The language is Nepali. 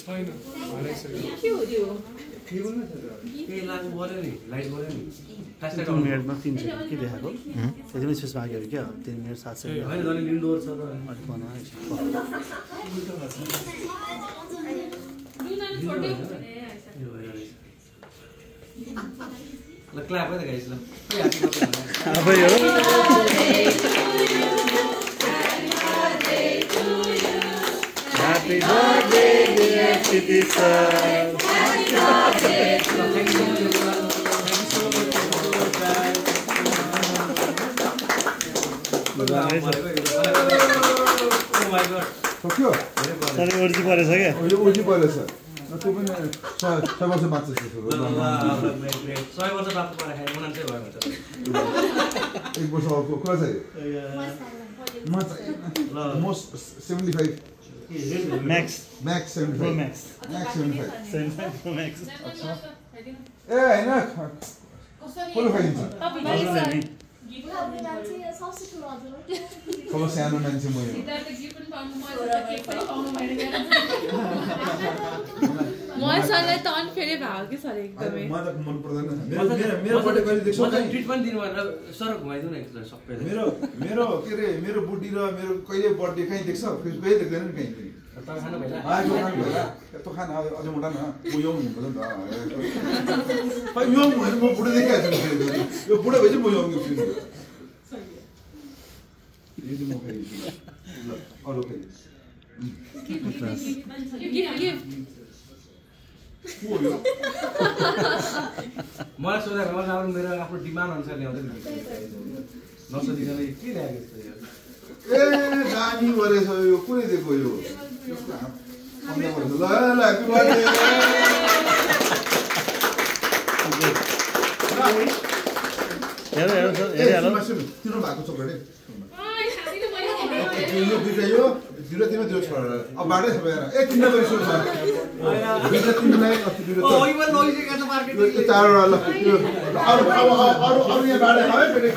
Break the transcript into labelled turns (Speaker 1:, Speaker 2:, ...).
Speaker 1: छैन
Speaker 2: के हो त्यो
Speaker 3: ए लागु पर्यो नि लाइट पर्यो नि
Speaker 4: 2 मिनेटमा 300 के देखाएको त्यतिमै स्पेस माग्यो क्या 3 मिनेट 700
Speaker 3: हैन जले इन्डोर छ त
Speaker 4: अलिक बनायो
Speaker 3: ल क्ल्याप है त गाइस ल
Speaker 4: अब यो Happy birthday dear Titi sir
Speaker 5: सक्यो
Speaker 4: सर ओर्जी परेछ क्या
Speaker 5: यो ओर्जी परेछ त्यो पनि 6 वर्ष बाँच्छ त्यसो
Speaker 3: 100 वर्ष बात परे खाइ मनान चाहिँ भयो त
Speaker 5: 1 वर्ष अगाडिको कुरा चाहिँ म चाहिँ most 75
Speaker 4: max
Speaker 5: 75
Speaker 4: max 75 pro max
Speaker 5: ए हैन कसले खाइन्छ अब सानो मान्छे म
Speaker 2: मसँग त अनफेरै भयो कि सर एकदमै
Speaker 5: म त मन पर्दैन मेरो बर्थडे कहिले देख्छौ
Speaker 3: म त ट्रिटमेन्ट दिनु भनेर सर घुमाइदिनु न एकचोटि सबैले
Speaker 5: मेरो के रे मेरो बुढी र मेरो कहिले बर्थडे कहीँ देख्छ कहिले देख्दैन नि कहीँ
Speaker 3: तपाईँ खानु भएन
Speaker 5: यस्तो खान अझै मोटा न म यङ हुनुपर्छ नि त यङ भनेर म बुढो देखिहाल्छु यो बुढो भएपछि म यङ देख्छु यो चाहिँ म खाइदिन्छु ल अरू
Speaker 3: मलाई सोधेको मलाई मेरो आफ्नो डिमान्ड अनुसार ल्याउँदै नसोधिकन के ल्याएको
Speaker 5: ए दामी गरेछ यो कुनै दिएको यो ल ल ह्यापी बर्थडे तिम्रो भएको चोकलेट यो दुईटा यो दुईटा तिम्रो त्यो छोडेर अब बाटै छ भएर ए तिनवटा गरी सोध्छ दुईटा तिमीलाई अस्ति दुईटा चारवटा ल अरू यहाँ बाटै है फेरि